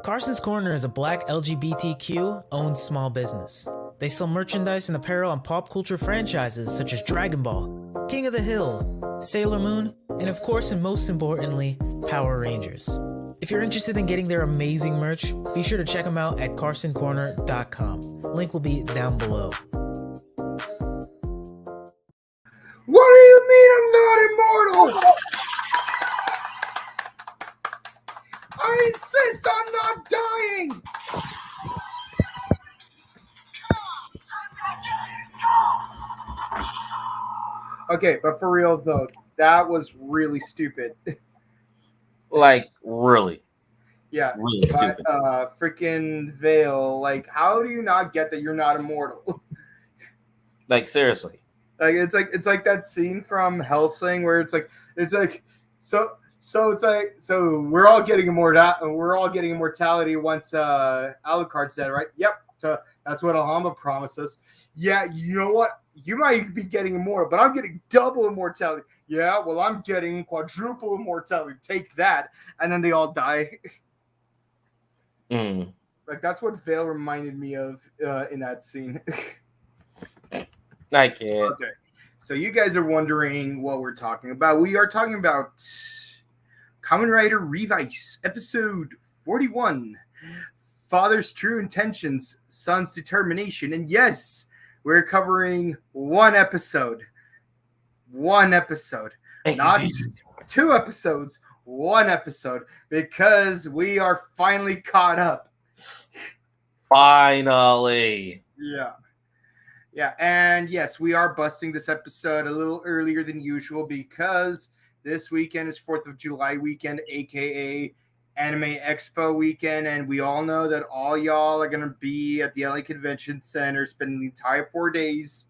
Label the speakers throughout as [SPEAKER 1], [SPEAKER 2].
[SPEAKER 1] Carson's Corner is a black LGBTQ-owned small business. They sell merchandise and apparel on pop culture franchises such as Dragon Ball, King of the Hill, Sailor Moon, and of course and most importantly, Power Rangers. If you're interested in getting their amazing merch, be sure to check them out at carsoncorner.com. Link will be down below.
[SPEAKER 2] What do you mean I'm not immortal? I insist on not dying! Okay, but for real though, that was really stupid.
[SPEAKER 3] Like, really?
[SPEAKER 2] Yeah,
[SPEAKER 3] Really
[SPEAKER 2] but
[SPEAKER 3] stupid.
[SPEAKER 2] freaking Vale, like, how do you not get that you're not immortal?
[SPEAKER 3] Like, seriously.
[SPEAKER 2] Like it's like that scene from Hellsing where it's like so we're all getting immortality once Alucard's dead, right? Yep. So that's what Alhamba promises. Yeah, you know what? You might be getting immortal, but I'm getting double immortality. Yeah, well, I'm getting quadruple immortality. Take that. And then they all die. Like, that's what Vale reminded me of in that scene.
[SPEAKER 3] I can't.
[SPEAKER 2] Okay. So you guys are wondering what we're talking about. We are talking about Kamen Rider Revice, episode 41. Father's true intentions, son's determination. And yes, we're covering one episode. One episode. Not 2 episodes, one episode. Because we are finally caught up.
[SPEAKER 3] Finally.
[SPEAKER 2] Yeah. Yeah, and yes, we are busting this episode a little earlier than usual because this weekend is 4th of July weekend, aka Anime Expo weekend, and we all know that all y'all are going to be at the LA Convention Center spending the entire 4 days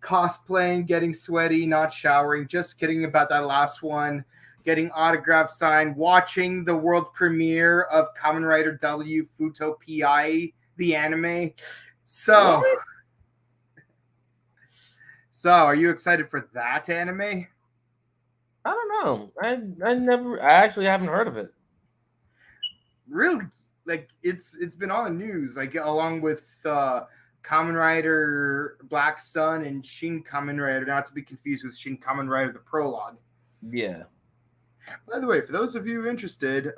[SPEAKER 2] cosplaying, getting sweaty, not showering, just kidding about that last one, getting autographs signed, watching the world premiere of Kamen Rider W Futo PI, the anime. So, are you excited for that anime?
[SPEAKER 3] I don't know. I actually haven't heard of it.
[SPEAKER 2] Really? Like, it's been on the news, like, along with Kamen Rider Black Sun and Shin Kamen Rider, not to be confused with Shin Kamen Rider the Prologue.
[SPEAKER 3] Yeah.
[SPEAKER 2] By the way, for those of you interested,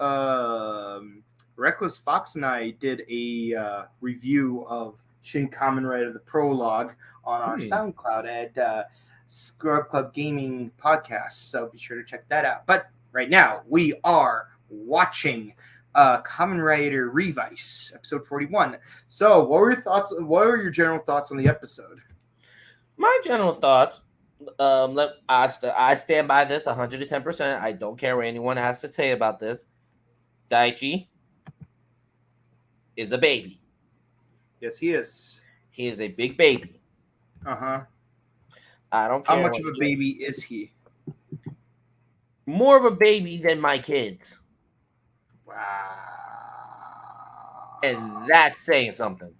[SPEAKER 2] Reckless Fox and I did a review of Shin Kamen Rider the Prologue on our SoundCloud at Scrub Club Gaming Podcast, so be sure to check that out. But right now, we are watching Kamen Rider Revice, episode 41. So, what were your thoughts? What are your general thoughts on the episode?
[SPEAKER 3] My general thoughts, I stand by this 110%. I don't care what anyone has to say about this. Daichi is a baby.
[SPEAKER 2] Yes, he is.
[SPEAKER 3] He is a big baby.
[SPEAKER 2] Uh-huh.
[SPEAKER 3] I don't care.
[SPEAKER 2] How much of a baby is he?
[SPEAKER 3] More of a baby than my kids.
[SPEAKER 2] Wow.
[SPEAKER 3] And that's saying something.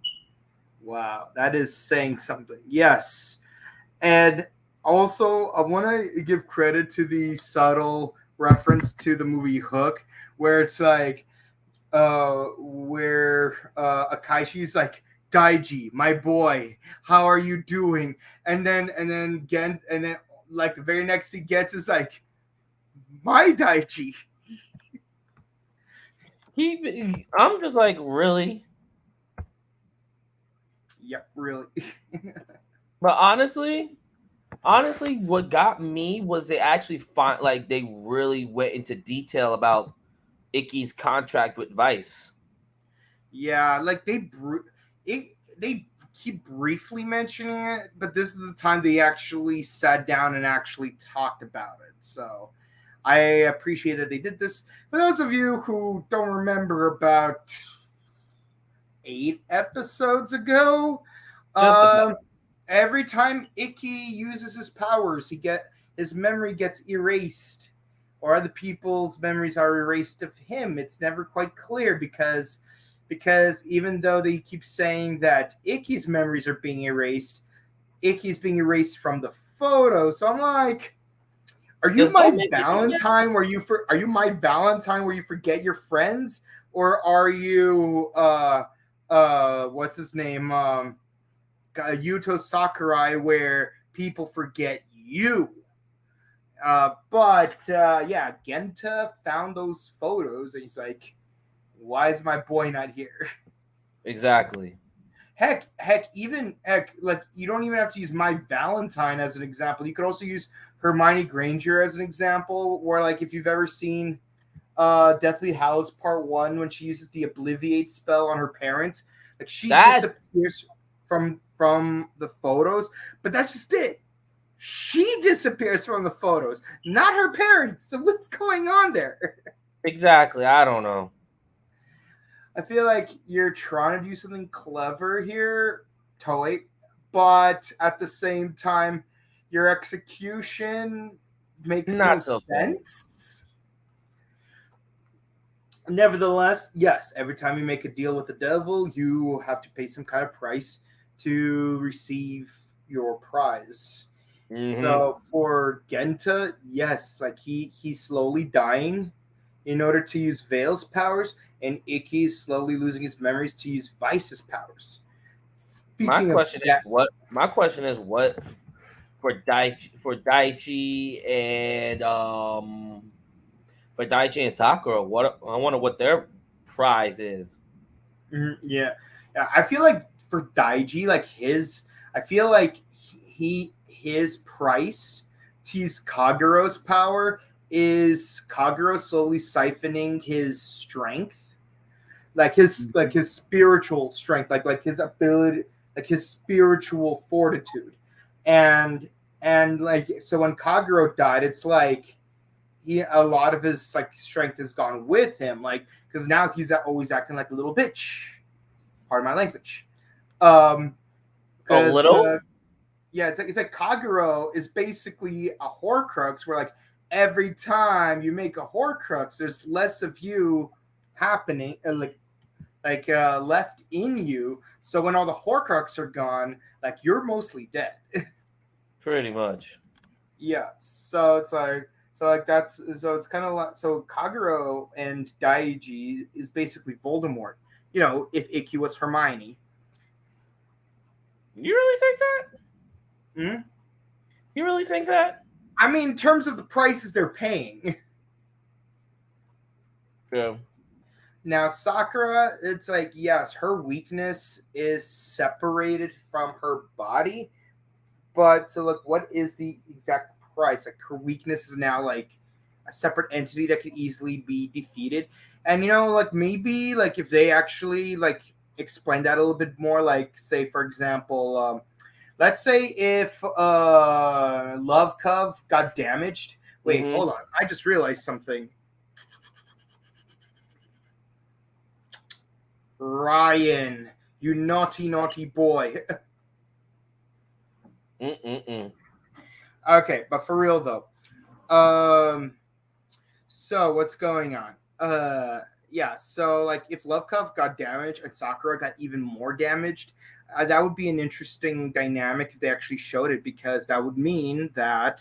[SPEAKER 2] Wow, that is saying something. Yes. And also, I want to give credit to the subtle reference to the movie Hook, where it's like, where Akaishi's like, Daiji, my boy, how are you doing? And then like the very next he gets is like, my Daiji.
[SPEAKER 3] I'm just like, really?
[SPEAKER 2] Yep, really.
[SPEAKER 3] But honestly, what got me was they actually they really went into detail about Icky's contract with Vice.
[SPEAKER 2] Yeah, like they keep briefly mentioning it, but this is the time they actually sat down and actually talked about it. So I appreciate that they did this. For those of you who don't remember, about 8 episodes ago, every time Icky uses his powers, his memory gets erased, or other people's memories are erased of him. It's never quite clear because even though they keep saying that Icky's memories are being erased, Icky's being erased from the photo. So I'm like, are you my Valentine where you forget your friends, or are you what's his name, Yuto Sakurai, where people forget you? But yeah, Genta found those photos, and he's like, "Why is my boy not here?"
[SPEAKER 3] Exactly.
[SPEAKER 2] Heck, like you don't even have to use My Valentine as an example. You could also use Hermione Granger as an example, where like if you've ever seen Deathly Hallows Part 1, when she uses the Obliviate spell on her parents, like she disappears from the photos, but that's just it. She disappears from the photos, not her parents. So what's going on there?
[SPEAKER 3] Exactly. I don't know.
[SPEAKER 2] I feel like you're trying to do something clever here, Toei, but at the same time, your execution makes
[SPEAKER 3] Not
[SPEAKER 2] no
[SPEAKER 3] so bad.
[SPEAKER 2] sense. Nevertheless, yes, every time you make a deal with the devil, you have to pay some kind of price to receive your prize.
[SPEAKER 3] Mm-hmm.
[SPEAKER 2] So for Genta, yes, like he's slowly dying in order to use Veil's powers, and Ikki's slowly losing his memories to use Vice's powers.
[SPEAKER 3] My
[SPEAKER 2] Speaking of
[SPEAKER 3] question
[SPEAKER 2] that,
[SPEAKER 3] is what for Daichi and Sakura, what I wonder what their prize is.
[SPEAKER 2] yeah, I feel like for Daiji, like I feel like his price to use Kagero's power is Kagero slowly siphoning his strength, like his spiritual strength, like his ability, like his spiritual fortitude, and like so when Kagero died, it's like a lot of his like strength has gone with him, like because now he's always acting like a little bitch. Pardon my language.
[SPEAKER 3] A little.
[SPEAKER 2] Yeah, it's like Kagero is basically a Horcrux, where like every time you make a Horcrux, there's less of you happening, left in you. So when all the Horcrux are gone, like you're mostly dead.
[SPEAKER 3] Pretty much.
[SPEAKER 2] Yeah. So it's like that's so it's kind of like so Kagero and Daiji is basically Voldemort. You know, if Ikki was Hermione.
[SPEAKER 3] You really think that?
[SPEAKER 2] Hmm?
[SPEAKER 3] You really think that?
[SPEAKER 2] I mean, in terms of the prices they're paying.
[SPEAKER 3] Yeah.
[SPEAKER 2] Now, Sakura, it's like, yes, her weakness is separated from her body. But so, look, what is the exact price? Like, her weakness is now like a separate entity that could easily be defeated. And, you know, like, maybe, like, if they actually, like, explain that a little bit more, like, say, for example, let's say if Love Cove got damaged. Wait, hold on. I just realized something. Ryan, you naughty, naughty boy. Okay, but for real though. So what's going on? Yeah, so like if Love Cove got damaged and Sakura got even more damaged, that would be an interesting dynamic if they actually showed it, because that would mean that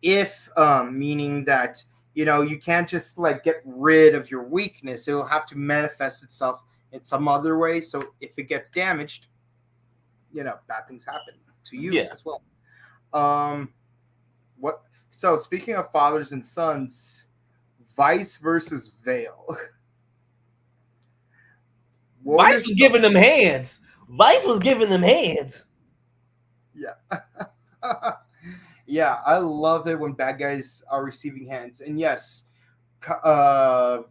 [SPEAKER 2] meaning that you can't just like get rid of your weakness. It'll have to manifest itself in some other way. So if it gets damaged, bad things happen to you as well. What? So speaking of fathers and sons, Vice versus Veil.
[SPEAKER 3] Vice was giving them hands.
[SPEAKER 2] Yeah. Yeah, I love it when bad guys are receiving hands. And yes,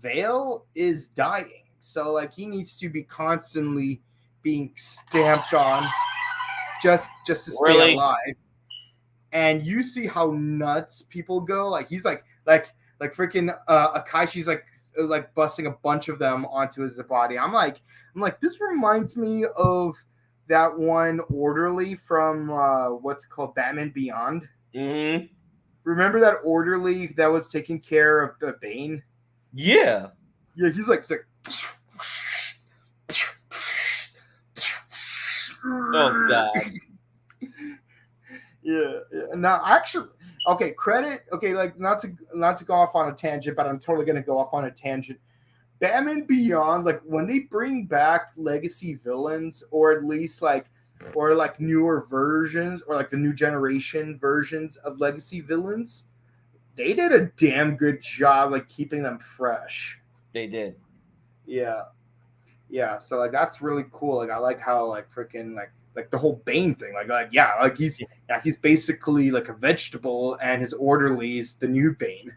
[SPEAKER 2] Veil is dying. So like he needs to be constantly being stamped on just to stay alive. And you see how nuts people go. Like he's like freaking Akaishi's like busting a bunch of them onto his body. I'm like, this reminds me of that one orderly from what's it called, Batman Beyond.
[SPEAKER 3] Mm-hmm.
[SPEAKER 2] Remember that orderly that was taking care of Bane?
[SPEAKER 3] Yeah.
[SPEAKER 2] Yeah, he's like
[SPEAKER 3] oh god.
[SPEAKER 2] Yeah. Now, actually, okay, credit. Okay, like not to go off on a tangent, but I'm totally gonna go off on a tangent. Batman Beyond, like when they bring back legacy villains, or at least like newer versions, or like the new generation versions of legacy villains, they did a damn good job like keeping them fresh.
[SPEAKER 3] They did.
[SPEAKER 2] Yeah, so like that's really cool. Like I like how like freaking like the whole Bane thing, he's basically like a vegetable, and his orderly's the new Bane.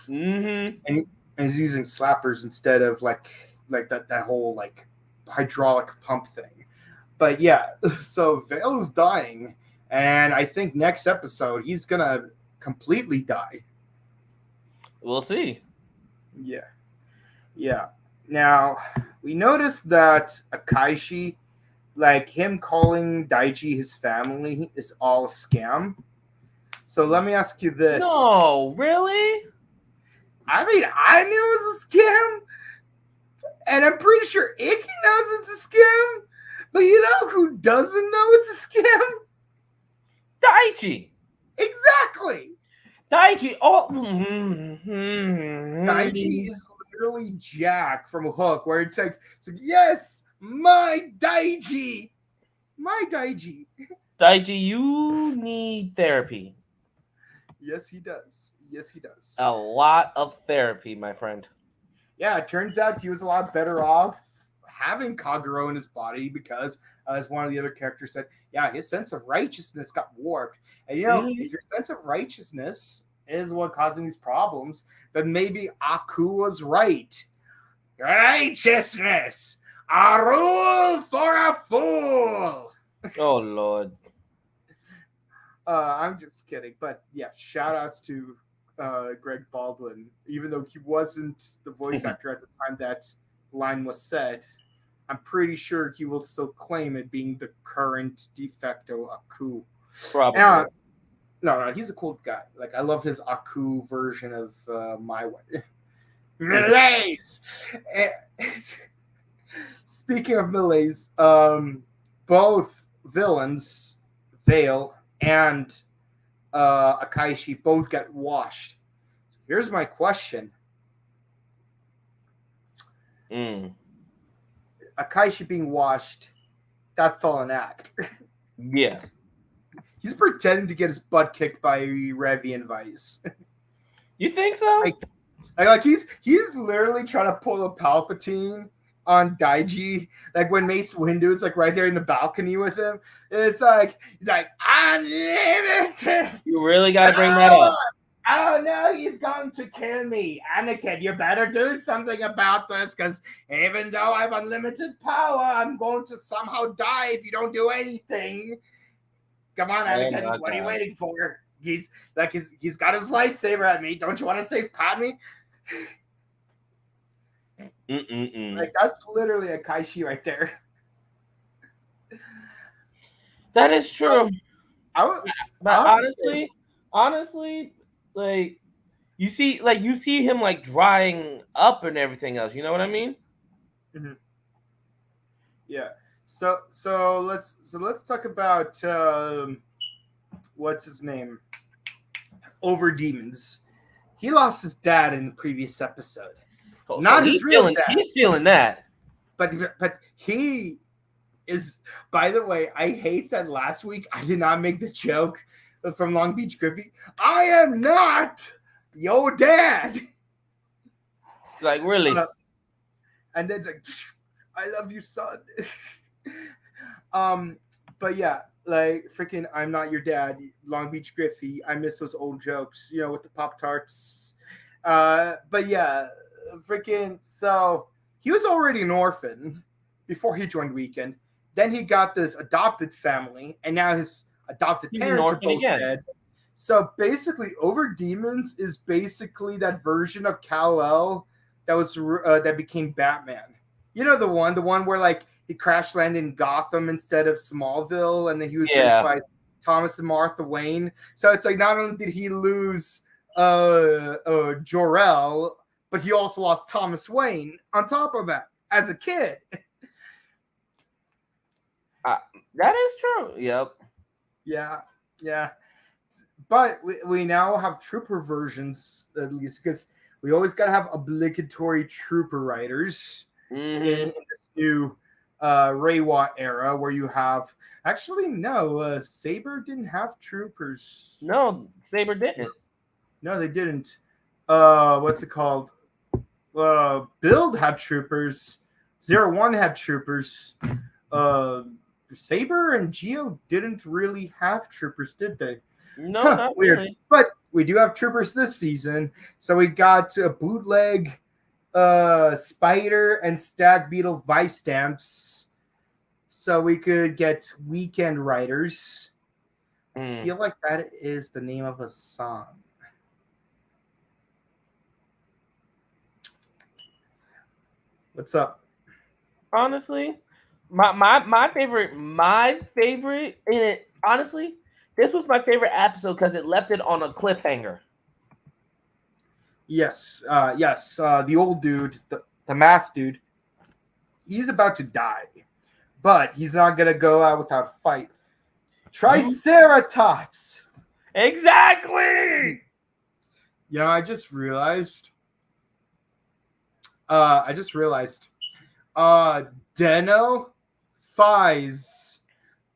[SPEAKER 3] Mm-hmm.
[SPEAKER 2] And he's using slappers instead of like that whole like hydraulic pump thing. But yeah, so Vale is dying, and I think next episode he's gonna completely die.
[SPEAKER 3] We'll see.
[SPEAKER 2] Yeah. Now we noticed that Akaishi, like him calling Daiji his family, is all a scam. So let me ask you this.
[SPEAKER 3] No, really?
[SPEAKER 2] I mean, I knew it was a scam, and I'm pretty sure Icky knows it's a scam. But you know who doesn't know it's a scam?
[SPEAKER 3] Daichi.
[SPEAKER 2] Exactly.
[SPEAKER 3] Daichi. Oh.
[SPEAKER 2] Daiji is literally Jack from Hook, where it's like yes, my Daiji.
[SPEAKER 3] Daichi, you need therapy.
[SPEAKER 2] Yes, he does.
[SPEAKER 3] A lot of therapy, my friend.
[SPEAKER 2] Yeah, it turns out he was a lot better off having Kagero in his body because, as one of the other characters said, yeah, his sense of righteousness got warped. And you know, if your sense of righteousness is what causing these problems, then maybe Aku was right. Righteousness, a rule for a fool.
[SPEAKER 3] Oh Lord.
[SPEAKER 2] I'm just kidding, but yeah, shout outs to Greg Baldwin, even though he wasn't the voice actor at the time that line was said. I'm pretty sure he will still claim it being the current de facto Aku.
[SPEAKER 3] Probably.
[SPEAKER 2] No, he's a cool guy. Like I love his Aku version of My Way. Malaise. Speaking of malaise, both villains, Vale and Akaishi, both get washed. Here's my question. Akaishi being washed, that's all an act.
[SPEAKER 3] Yeah.
[SPEAKER 2] He's pretending to get his butt kicked by Revi and Vice.
[SPEAKER 3] You think so?
[SPEAKER 2] Like he's literally trying to pull a Palpatine on Daiji. Like when Mace Windu is like right there in the balcony with him. It's like he's like unlimited.
[SPEAKER 3] You really got to bring that up.
[SPEAKER 2] Oh no, he's going to kill me. Anakin, you better do something about this, because even though I have unlimited power, I'm going to somehow die if you don't do anything. Come on, Anakin, what are you waiting for? He's got his lightsaber at me. Don't you want to save Padme? Like that's literally a Kaishi right there.
[SPEAKER 3] That is true.
[SPEAKER 2] But
[SPEAKER 3] honestly, like you see him like drying up and everything else. You know what I mean?
[SPEAKER 2] Mm-hmm. Yeah. So let's talk about what's his name? Over Demons. He lost his dad in the previous episode.
[SPEAKER 3] Oh,
[SPEAKER 2] Not
[SPEAKER 3] so
[SPEAKER 2] his real dad.
[SPEAKER 3] He's feeling that.
[SPEAKER 2] But he is. By the way, I hate that last week I did not make the joke from Long Beach Griffey. I am not your dad.
[SPEAKER 3] Like really.
[SPEAKER 2] And then it's like, I love you, son. But yeah, like freaking, I'm not your dad, Long Beach Griffey. I miss those old jokes, with the Pop-Tarts. But yeah, freaking. So he was already an orphan before he joined Weekend. Then he got this adopted family, and now his adopted parents are both dead. So basically, Over Demons is basically that version of Kal-El that became Batman. You know the one where like he crash landed in Gotham instead of Smallville, and then he was raised by Thomas and Martha Wayne. So it's like not only did he lose Jor-El, but he also lost Thomas Wayne on top of that as a kid.
[SPEAKER 3] That is true. Yep.
[SPEAKER 2] Yeah. But we now have trooper versions, at least, because We always got to have obligatory trooper riders in this new Reiwa era where you have. Actually, no, Saber didn't have troopers.
[SPEAKER 3] No, Saber didn't.
[SPEAKER 2] No, they didn't. What's it called? Build had troopers. 01 had troopers. Saber and Geo didn't really have troopers, did they?
[SPEAKER 3] No, not
[SPEAKER 2] weird.
[SPEAKER 3] really.
[SPEAKER 2] But we do have troopers this season. So we got a bootleg Spider and Stag Beetle Vice stamps. So we could get Weekend Riders. I feel like that is the name of a song. What's up?
[SPEAKER 3] Honestly, my favorite, and it honestly, this was my favorite episode because it left it on a cliffhanger.
[SPEAKER 2] Yes. The old dude, the masked dude, he's about to die, but he's not gonna go out without a fight. Triceratops.
[SPEAKER 3] Exactly.
[SPEAKER 2] Yeah, I just realized. Deno, Fies,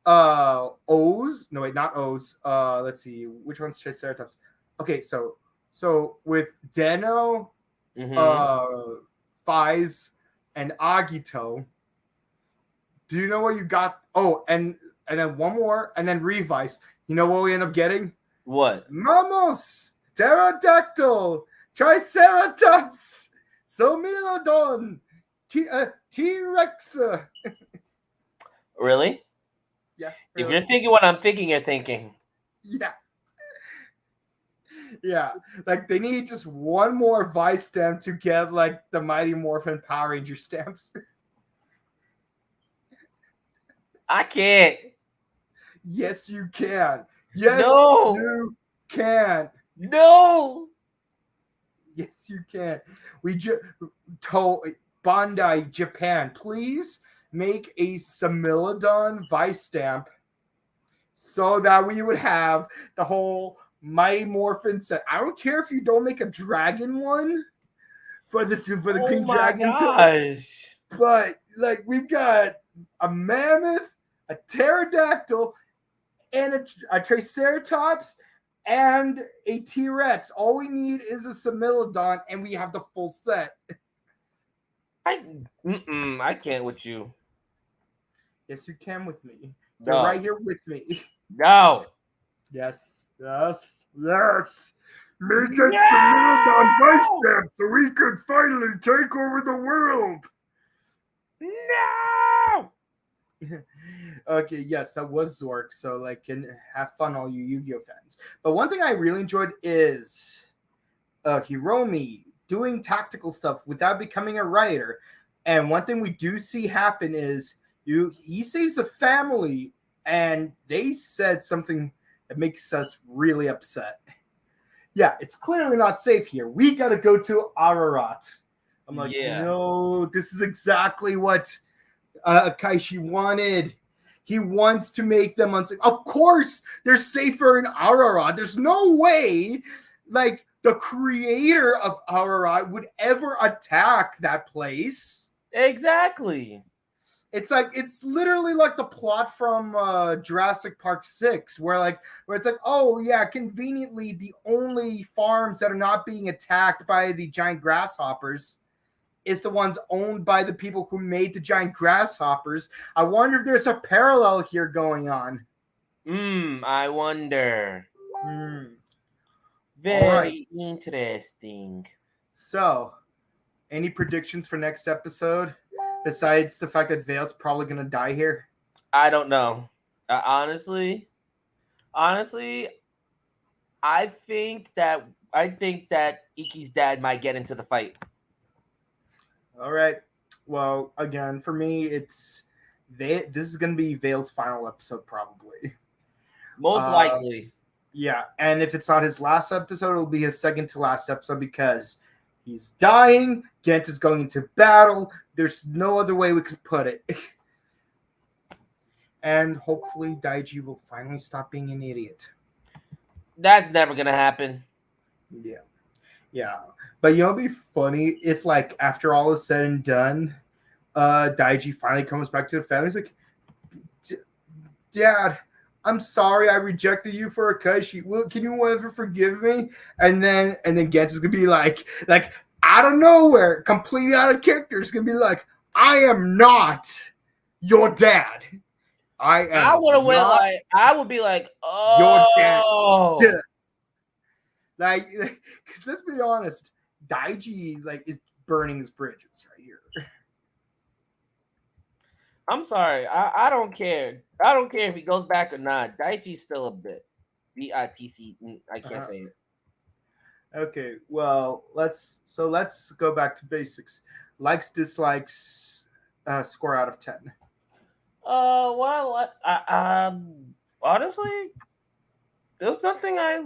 [SPEAKER 2] O's. No, wait, not O's. Let's see, which one's Triceratops? Okay, so with Deno, Fies, and Agito. Do you know what you got? Oh, and then one more, and then Revice. You know what we end up getting?
[SPEAKER 3] What?
[SPEAKER 2] Mamos, Pterodactyl, Triceratops, Somilodon, T-Rex.
[SPEAKER 3] Really?
[SPEAKER 2] Yeah.
[SPEAKER 3] If you're thinking what I'm thinking, you're thinking.
[SPEAKER 2] Yeah. Yeah. Like they need just one more Vice stamp to get like the Mighty Morphin Power Ranger stamps.
[SPEAKER 3] I can't.
[SPEAKER 2] Yes, you can. Yes,
[SPEAKER 3] No.
[SPEAKER 2] you can.
[SPEAKER 3] No.
[SPEAKER 2] Yes, you can. We told Bandai Japan, please make a Samilodon Vice stamp so that we would have the whole Mighty Morphin set. I don't care if you don't make a dragon one for the Green Dragon set, but like we've got a mammoth, a pterodactyl, and a Triceratops and a T-Rex. All we need is a Samilodon, and we have the full set.
[SPEAKER 3] I can't with you.
[SPEAKER 2] Yes, you can with me.
[SPEAKER 3] No.
[SPEAKER 2] You're right here with me.
[SPEAKER 3] No.
[SPEAKER 2] Yes. Make it Samilodon Vice stamp so we could finally take over the world.
[SPEAKER 3] No.
[SPEAKER 2] Okay, yes, that was Zork. So, like, can have fun, all you Yu-Gi-Oh fans. But one thing I really enjoyed is Hiromi doing tactical stuff without becoming a writer. And one thing we do see happen is he saves a family, and they said something that makes us really upset. Yeah, it's clearly not safe here. We got to go to Ararat. I'm like, no, this is exactly what Kaishi wanted. He wants to make them unsafe. Of course, they're safer in Ararat. There's no way, like, the creator of Ararat would ever attack that place.
[SPEAKER 3] Exactly.
[SPEAKER 2] It's literally like the plot from Jurassic Park 6, where it's like, oh yeah, conveniently the only farms that are not being attacked by the giant grasshoppers is the ones owned by the people who made the giant grasshoppers. I wonder if there's a parallel here going on.
[SPEAKER 3] I wonder. Very interesting.
[SPEAKER 2] So, any predictions for next episode besides the fact that Vale's probably going to die here?
[SPEAKER 3] I don't know. Honestly, I think that Iki's dad might get into the fight.
[SPEAKER 2] All right. Well, again, for me, this is going to be Vale's final episode, probably.
[SPEAKER 3] Most likely.
[SPEAKER 2] Yeah, and if it's not his last episode, it'll be his second to last episode because he's dying. Gent is going into battle. There's no other way we could put it. And hopefully Daiji will finally stop being an idiot.
[SPEAKER 3] That's never going to happen.
[SPEAKER 2] Yeah. Yeah, but it'd be funny if, like, after all is said and done, Daiji finally comes back to the family. He's like, Dad, I'm sorry I rejected you for Akashi. Can you ever forgive me? And then Gantz is gonna be like out of nowhere, completely out of character. It's gonna be like, I am not your dad. I
[SPEAKER 3] I
[SPEAKER 2] am
[SPEAKER 3] would have went
[SPEAKER 2] not
[SPEAKER 3] like I would be like,
[SPEAKER 2] your dad.
[SPEAKER 3] oh,
[SPEAKER 2] Like, because let's be honest, Daiji is burning his bridges right here.
[SPEAKER 3] I'm sorry. I don't care. I don't care if he goes back or not. Daichi's still a bit. BIPC. I can't say it.
[SPEAKER 2] Okay, well, let's go back to basics. Likes, dislikes, score out of 10.
[SPEAKER 3] Well, honestly, there was nothing I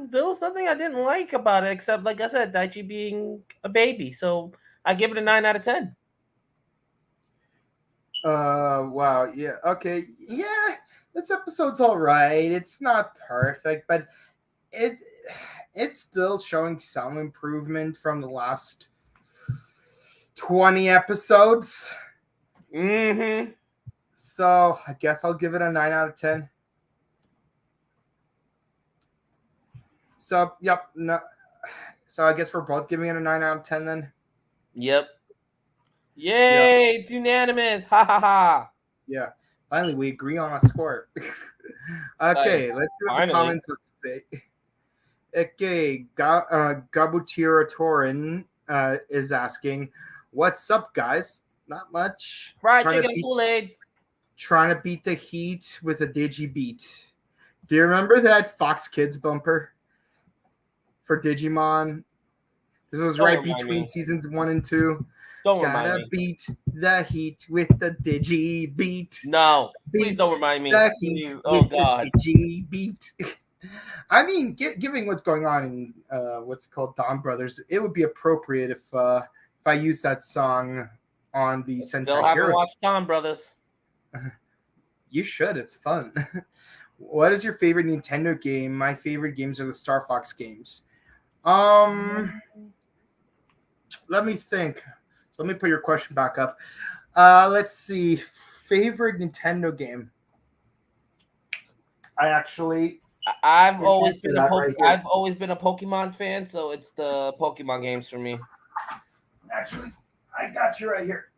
[SPEAKER 3] didn't like about it except, like I said, Daichi being a baby. So I give it a 9 out of 10.
[SPEAKER 2] Wow, yeah, okay, yeah, this episode's all right. It's not perfect, but it it's still showing some improvement from the last 20 episodes.
[SPEAKER 3] Mm-hmm.
[SPEAKER 2] So I guess I'll give it a 9 out of 10. So yep, no. So I guess we're both giving it a 9 out of 10 then.
[SPEAKER 3] Yep. Yay! It's unanimous. Ha ha ha.
[SPEAKER 2] Yeah. Finally, we agree on a score. Okay, let's see what the comments have to say. Okay, Gabutira Torin is asking, "What's up, guys? Not much.
[SPEAKER 3] Fried chicken and Kool-Aid.
[SPEAKER 2] Trying to beat the heat with a Digi Beat. Do you remember that Fox Kids bumper for Digimon? This was right between seasons 1 and 2. Gotta beat the heat with the Digi Beat.
[SPEAKER 3] No, please don't remind me.
[SPEAKER 2] The heat with the Digi Beat. I mean, given what's going on in what's called Dawn Brothers, it would be appropriate if I use that song on the Sentai
[SPEAKER 3] Still haven't
[SPEAKER 2] Heroes.
[SPEAKER 3] watched Dawn Brothers.
[SPEAKER 2] You should. It's fun. What is your favorite Nintendo game? My favorite games are the Star Fox games. Let me think. So let me put your question back up. Let's see. Favorite Nintendo game? I've
[SPEAKER 3] always been a Pokemon fan, so it's the Pokemon games for me.
[SPEAKER 2] Actually, I got you right here.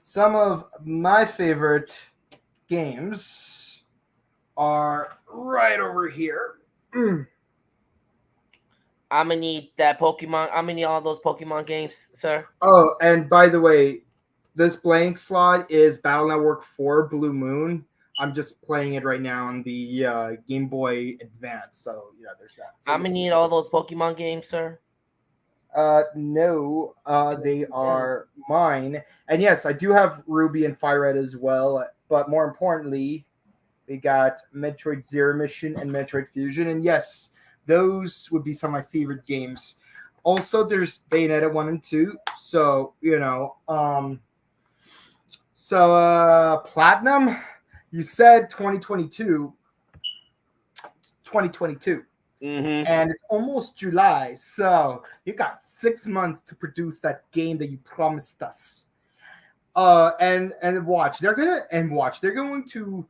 [SPEAKER 2] Some of my favorite games are right over here.
[SPEAKER 3] I'm gonna need that Pokemon. I'm gonna need all those Pokemon games, sir.
[SPEAKER 2] Oh, and by the way, this blank slot is Battle Network 4 Blue Moon. I'm just playing it right now on the Game Boy Advance. So yeah, there's that. So
[SPEAKER 3] I'm gonna need all those Pokemon games, sir.
[SPEAKER 2] No, they are mine. And yes, I do have Ruby and Fire Red as well. But more importantly, we got Metroid Zero Mission and Metroid Fusion. And yes, those would be some of my favorite games. Also, there's Bayonetta 1 and 2. So, Platinum, you said 2022. 2022.
[SPEAKER 3] Mm-hmm.
[SPEAKER 2] And it's almost July, so you got 6 months to produce that game that you promised us. And watch, they're going to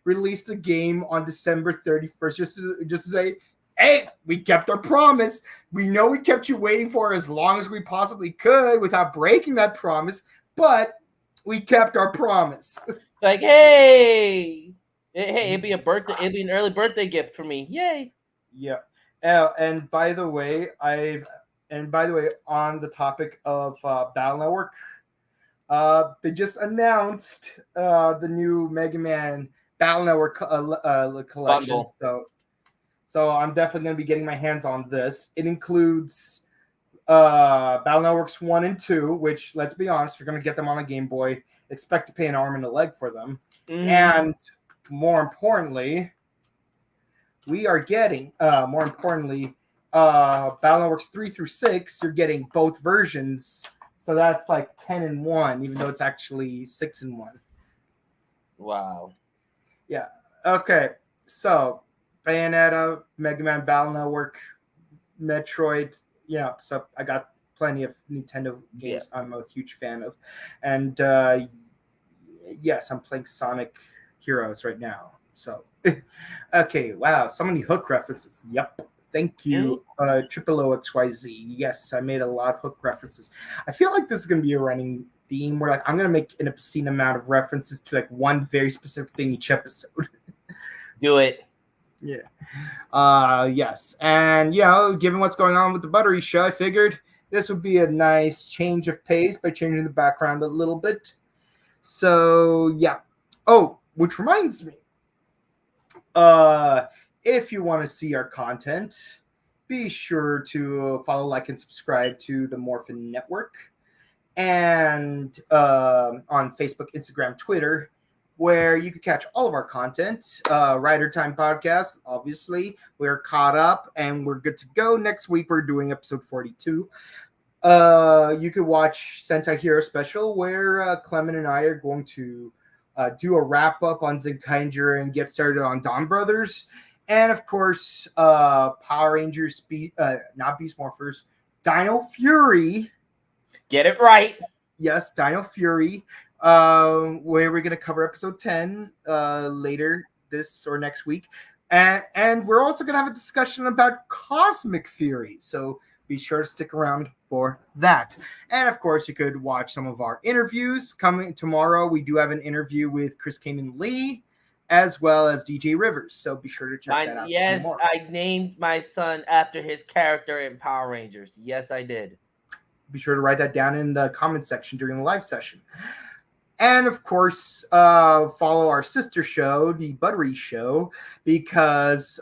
[SPEAKER 2] release the game on December 31st, just to say, hey, we kept our promise. We know we kept you waiting for as long as we possibly could without breaking that promise, but we kept our promise.
[SPEAKER 3] Like, hey, it'd be an early birthday gift for me. Yay.
[SPEAKER 2] Yeah. And by the way, on the topic of Battle Network, they just announced the new Mega Man Battle Network collection.
[SPEAKER 3] Bundle.
[SPEAKER 2] So I'm definitely going to be getting my hands on this. It includes Battle Networks 1 and 2, which, let's be honest, if you're going to get them on a Game Boy, expect to pay an arm and a leg for them.
[SPEAKER 3] Mm-hmm.
[SPEAKER 2] And more importantly, we are getting, Battle Networks 3 through 6, you're getting both versions. So that's like 10 in 1, even though it's actually 6 in 1.
[SPEAKER 3] Wow.
[SPEAKER 2] Yeah. Okay. So Bayonetta, Mega Man Battle Network, Metroid. Yeah, so I got plenty of Nintendo games I'm a huge fan of. And yes, I'm playing Sonic Heroes right now. So, okay, wow, so many hook references. Yep. Thank you, Triple OXYZ. Yes, I made a lot of hook references. I feel like this is going to be a running theme where like I'm going to make an obscene amount of references to like one very specific thing each episode.
[SPEAKER 3] Do it.
[SPEAKER 2] Yeah. Yes. And, given what's going on with the Buttery show, I figured this would be a nice change of pace by changing the background a little bit. So, yeah. Oh, which reminds me. If you want to see our content, be sure to follow, like, and subscribe to the Morphin Network. And on Facebook, Instagram, Twitter, where you can catch all of our content. Rider Time Podcast, obviously. We're caught up and we're good to go. Next week, we're doing episode 42. You could watch Sentai Hero Special, where Clement and I are going to do a wrap-up on Zenkaiger and get started on Dawn Brothers. And, of course, Power Rangers, not Beast Morphers, Dino Fury.
[SPEAKER 3] Get it right.
[SPEAKER 2] Yes, Dino Fury, where we're going to cover episode 10 later this or next week. And we're also going to have a discussion about Cosmic Fury. So be sure to stick around for that. And, of course, you could watch some of our interviews. Coming tomorrow, we do have an interview with Chris Kamen Lee, as well as DJ Rivers. So be sure to check that out.
[SPEAKER 3] Yes,
[SPEAKER 2] tomorrow.
[SPEAKER 3] I named my son after his character in Power Rangers. Yes, I did.
[SPEAKER 2] Be sure to write that down in the comment section during the live session. And, of course, follow our sister show, The Buttery Show, because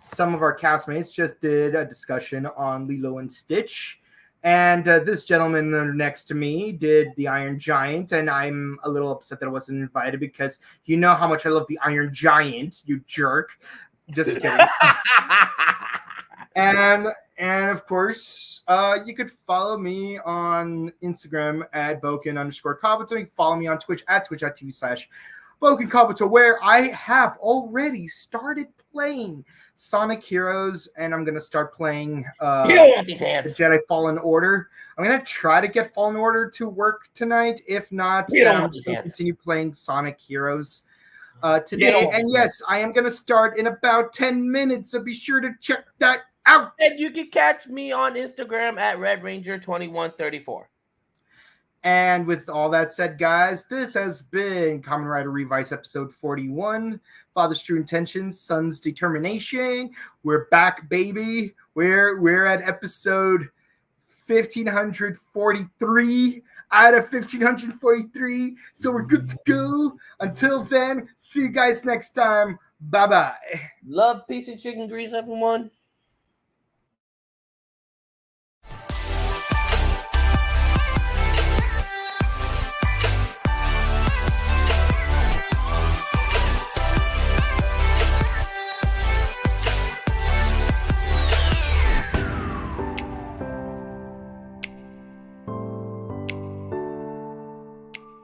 [SPEAKER 2] some of our castmates just did a discussion on Lilo and Stitch. And this gentleman next to me did The Iron Giant, and I'm a little upset that I wasn't invited because you know how much I love The Iron Giant, you jerk. Just kidding. And of course, you could follow me on Instagram at Boken_Kabuto. You can follow me on Twitch at twitch.tv/BokenKabuto, where I have already started playing Sonic Heroes, and I'm going to start playing the Jedi Fallen Order. I'm going to try to get Fallen Order to work tonight. If not, then I'm just going to continue playing Sonic Heroes today. And yes, I am going to start in about 10 minutes, so be sure to check that out.
[SPEAKER 3] And you can catch me on Instagram at RedRanger2134.
[SPEAKER 2] And with all that said, guys, this has been Kamen Rider Revice episode 41. Father's True Intentions, Son's Determination. We're back, baby. We're at episode 1543 out of 1543. So we're good to go. Until then, see you guys next time. Bye-bye.
[SPEAKER 3] Love, peace, and chicken grease, everyone.